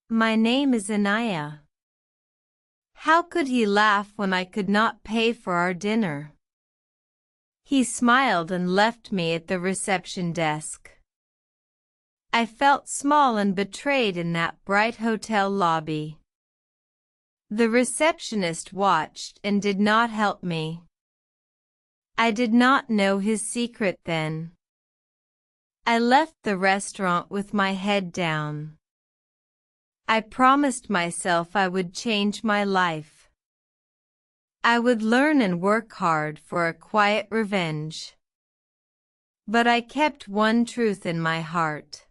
My name is Anaya. How could he laugh when I could not pay for our dinner? He smiled and left me at the reception desk. I felt small and betrayed in that bright hotel lobby. The receptionist watched and did not help me. I did not know his secret then. I left the restaurant with my head down. I promised myself I would change my life. I would learn and work hard for a quiet revenge. But I kept one truth in my heart.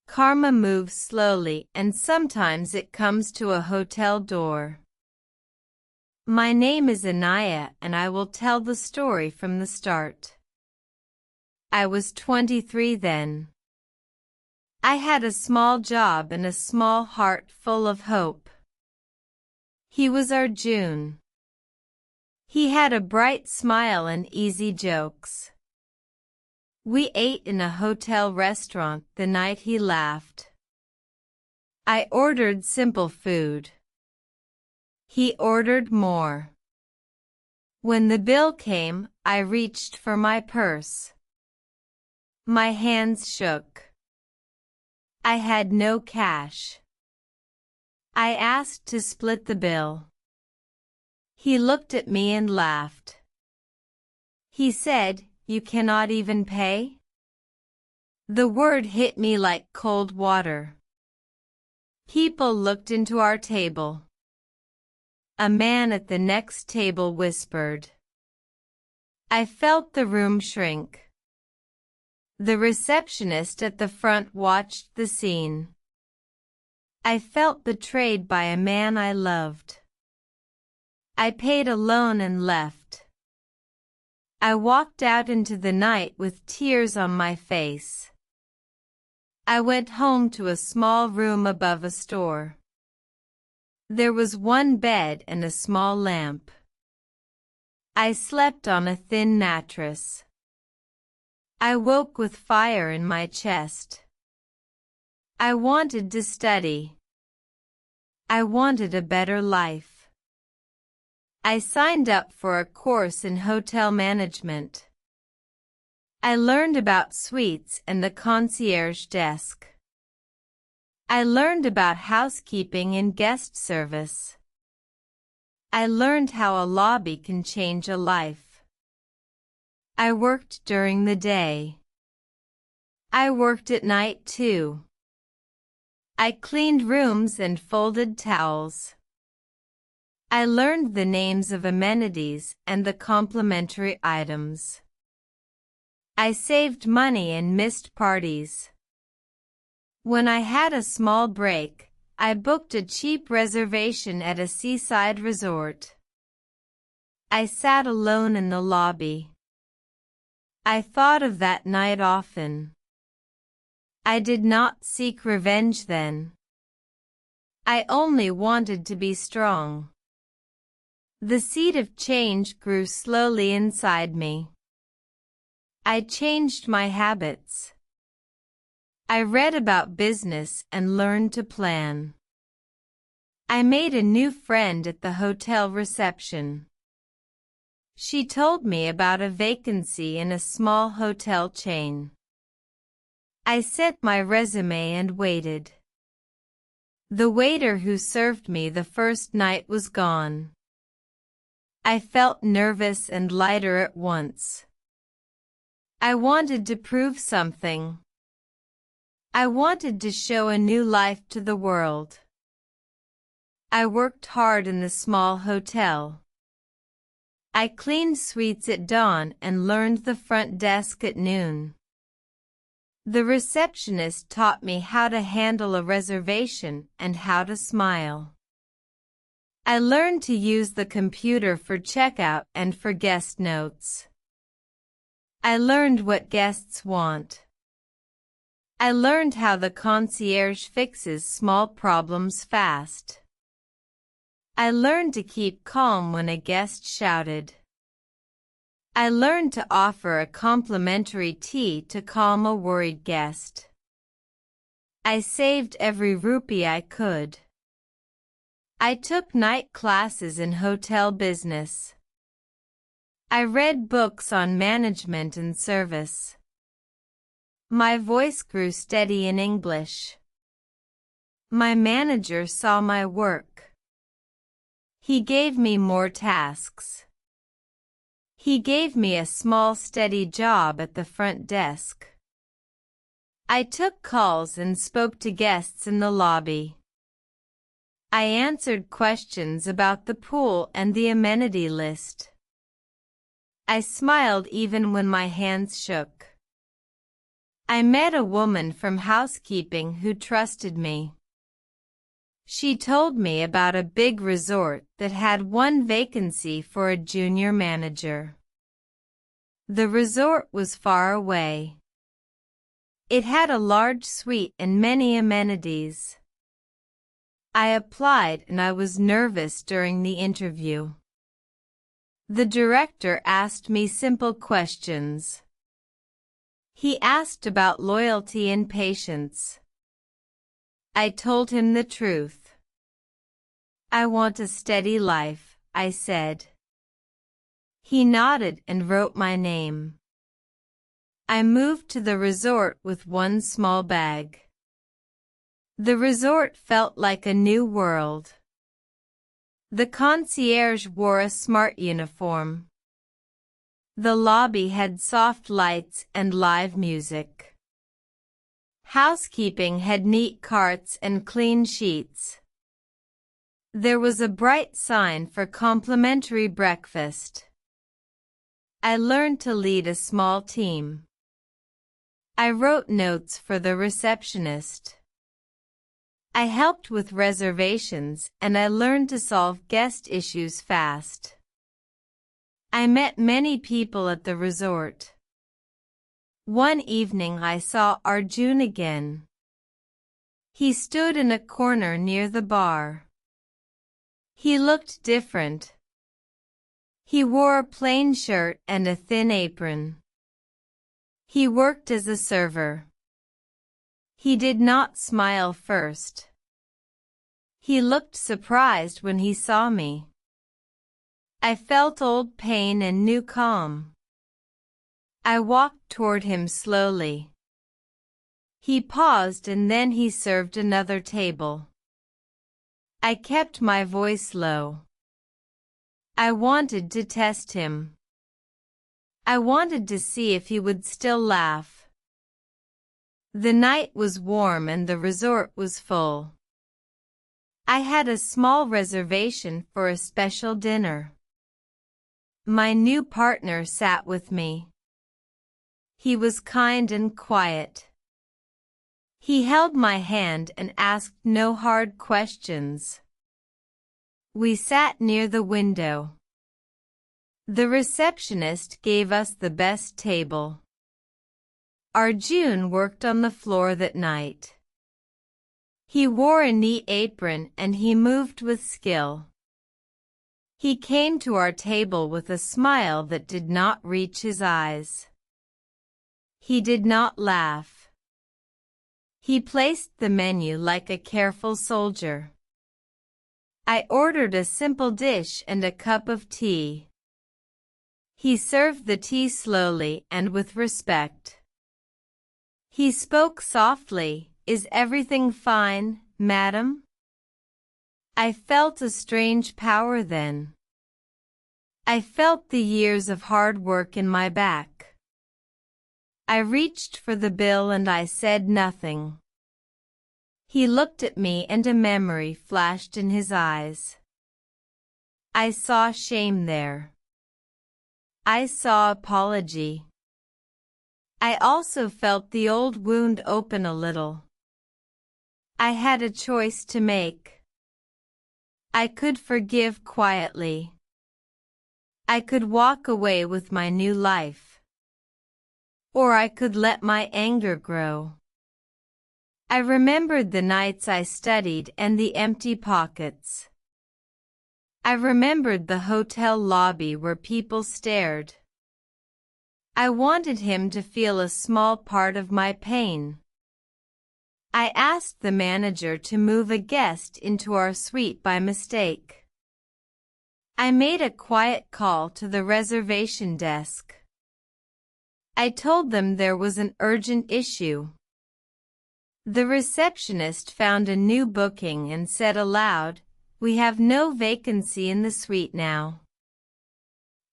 Karma moves slowly and sometimes it comes to a hotel door. My name is Anaya and I will tell the story from the start. I was 23 then. I had a small job and a small heart full of hope. He was Arjun. He had a bright smile and easy jokes. We ate in a hotel restaurant the night he laughed. I ordered simple food. He ordered more. When the bill came, I reached for my purse. My hands shook. I had no cash. I asked to split the bill. He looked at me and laughed. He said, "You cannot even pay?" The word hit me like cold water. People looked into our table. A man at the next table whispered. I felt the room shrink. The receptionist at the front watched the scene. I felt betrayed by a man I loved. I paid alone and left. I walked out into the night with tears on my face. I went home to a small room above a store. There was one bed and a small lamp. I slept on a thin mattress. I woke with fire in my chest. I wanted to study. I wanted a better life. I signed up for a course in hotel management. I learned about suites and the concierge desk. I learned about housekeeping and guest service. I learned how a lobby can change a life. I worked during the day. I worked at night too. I cleaned rooms and folded towels. I learned the names of amenities and the complimentary items. I saved money and missed parties. When I had a small break, I booked a cheap reservation at a seaside resort. I sat alone in the lobby. I thought of that night often. I did not seek revenge then. I only wanted to be strong. The seed of change grew slowly inside me. I changed my habits. I read about business and learned to plan. I made a new friend at the hotel reception. She told me about a vacancy in a small hotel chain. I sent my resume and waited. The waiter who served me the first night was gone. I felt nervous and lighter at once. I wanted to prove something. I wanted to show a new life to the world. I worked hard in the small hotel. I cleaned suites at dawn and learned the front desk at noon. The receptionist taught me how to handle a reservation and how to smile. I learned to use the computer for checkout and for guest notes. I learned what guests want. I learned how the concierge fixes small problems fast. I learned to keep calm when a guest shouted. I learned to offer a complimentary tea to calm a worried guest. I saved every rupee I could. I took night classes in hotel business. I read books on management and service. My voice grew steady in English. My manager saw my work. He gave me more tasks. He gave me a small steady job at the front desk. I took calls and spoke to guests in the lobby. I answered questions about the pool and the amenity list. I smiled even when my hands shook. I met a woman from housekeeping who trusted me. She told me about a big resort that had one vacancy for a junior manager. The resort was far away. It had a large suite and many amenities. I applied and I was nervous during the interview. The director asked me simple questions. He asked about loyalty and patience. I told him the truth. I want a steady life, I said. He nodded and wrote my name. I moved to the resort with one small bag. The resort felt like a new world. The concierge wore a smart uniform. The lobby had soft lights and live music. Housekeeping had neat carts and clean sheets. There was a bright sign for complimentary breakfast. I learned to lead a small team. I wrote notes for the receptionist. I helped with reservations and I learned to solve guest issues fast. I met many people at the resort. One evening I saw Arjun again. He stood in a corner near the bar. He looked different. He wore a plain shirt and a thin apron. He worked as a server. He did not smile first. He looked surprised when he saw me. I felt old pain and new calm. I walked toward him slowly. He paused and then he served another table. I kept my voice low. I wanted to test him. I wanted to see if he would still laugh. The night was warm and the resort was full. I had a small reservation for a special dinner. My new partner sat with me. He was kind and quiet. He held my hand and asked no hard questions. We sat near the window. The receptionist gave us the best table. Arjun worked on the floor that night. He wore a neat apron and he moved with skill. He came to our table with a smile that did not reach his eyes. He did not laugh. He placed the menu like a careful soldier. I ordered a simple dish and a cup of tea. He served the tea slowly and with respect. He spoke softly, "Is everything fine, madam?" I felt a strange power then. I felt the years of hard work in my back. I reached for the bill and I said nothing. He looked at me and a memory flashed in his eyes. I saw shame there. I saw apology. I also felt the old wound open a little. I had a choice to make. I could forgive quietly. I could walk away with my new life. Or I could let my anger grow. I remembered the nights I studied and the empty pockets. I remembered the hotel lobby where people stared. I wanted him to feel a small part of my pain. I asked the manager to move a guest into our suite by mistake. I made a quiet call to the reservation desk. I told them there was an urgent issue. The receptionist found a new booking and said aloud, "We have no vacancy in the suite now."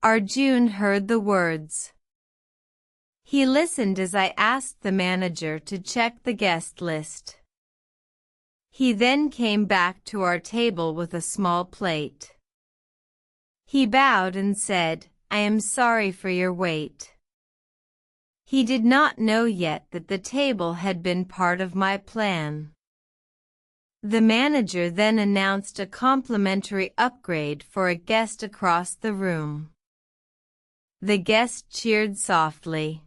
Arjun heard the words. He listened as I asked the manager to check the guest list. He then came back to our table with a small plate. He bowed and said, "I am sorry for your wait." He did not know yet that the table had been part of my plan. The manager then announced a complimentary upgrade for a guest across the room. The guest cheered softly.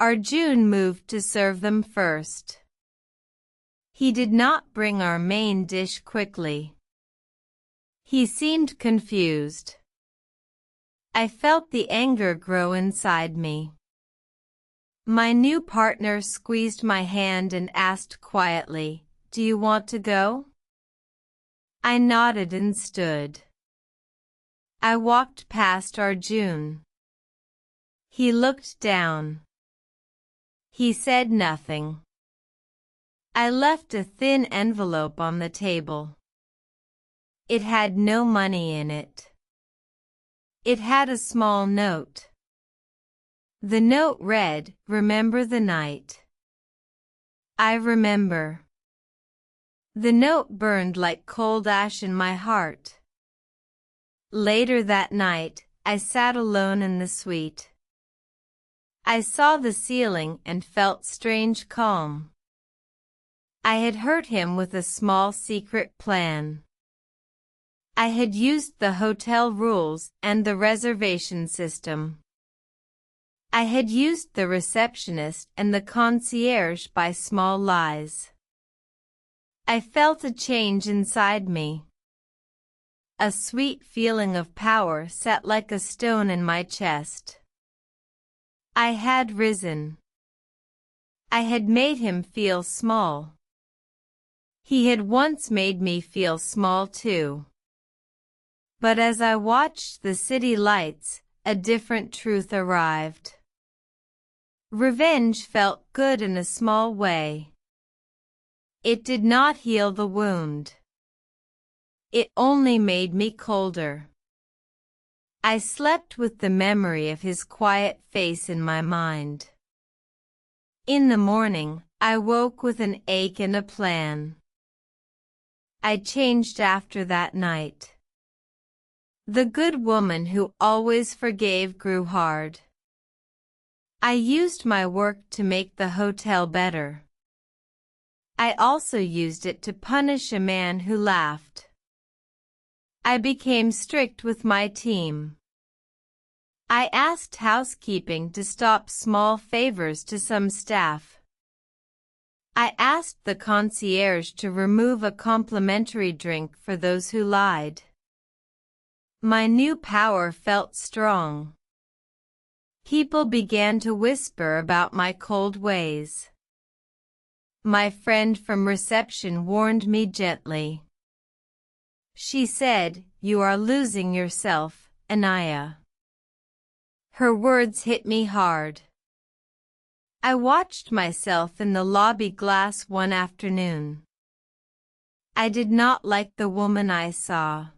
Arjun moved to serve them first. He did not bring our main dish quickly. He seemed confused. I felt the anger grow inside me. My new partner squeezed my hand and asked quietly, "Do you want to go?" I nodded and stood. I walked past Arjun. He looked down. He said nothing. I left a thin envelope on the table. It had no money in it. It had a small note. The note read, "Remember the night." I remember. The note burned like cold ash in my heart. Later that night, I sat alone in the suite. I saw the ceiling and felt strange calm. I had hurt him with a small secret plan. I had used the hotel rules and the reservation system. I had used the receptionist and the concierge by small lies. I felt a change inside me. A sweet feeling of power sat like a stone in my chest. I had risen. I had made him feel small. He had once made me feel small too. But as I watched the city lights, a different truth arrived. Revenge felt good in a small way. It did not heal the wound. It only made me colder. I slept with the memory of his quiet face in my mind. In the morning, I woke with an ache and a plan. I changed after that night. The good woman who always forgave grew hard. I used my work to make the hotel better. I also used it to punish a man who laughed. I became strict with my team. I asked housekeeping to stop small favors to some staff. I asked the concierge to remove a complimentary drink for those who lied. My new power felt strong. People began to whisper about my cold ways. My friend from reception warned me gently. She said, "You are losing yourself, Anaya." Her words hit me hard. I watched myself in the lobby glass one afternoon. I did not like the woman I saw.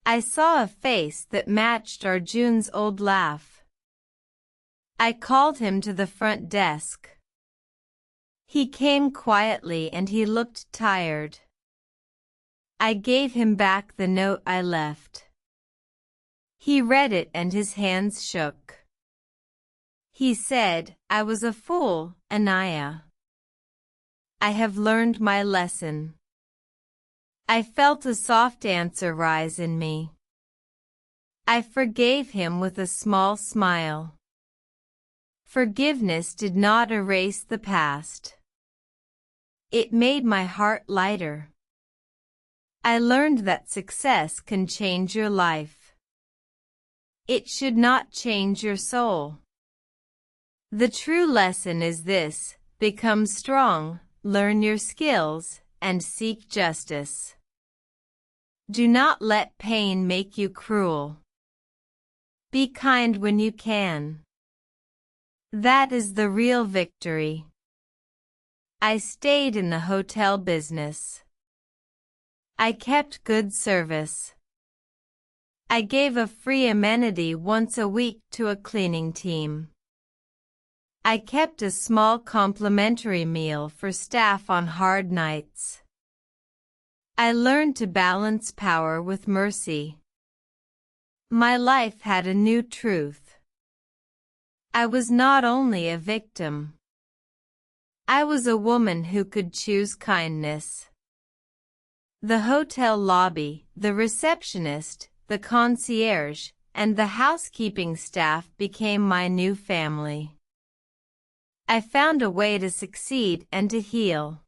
I saw a face that matched Arjun's old laugh. I called him to the front desk. He came quietly and he looked tired. I gave him back the note I left. He read it and his hands shook. He said, "I was a fool, Anaya. I have learned my lesson." I felt a soft answer rise in me. I forgave him with a small smile. Forgiveness did not erase the past. It made my heart lighter. I learned that success can change your life. It should not change your soul. The true lesson is this: Become strong, learn your skills, and seek justice. Do not let pain make you cruel. Be kind when you can. That is the real victory. I stayed in the hotel business. I kept good service. I gave a free amenity once a week to a cleaning team. I kept a small complimentary meal for staff on hard nights. I learned to balance power with mercy. My life had a new truth. I was not only a victim. I was a woman who could choose kindness. The hotel lobby, the receptionist, the concierge, and the housekeeping staff became my new family. I found a way to succeed and to heal.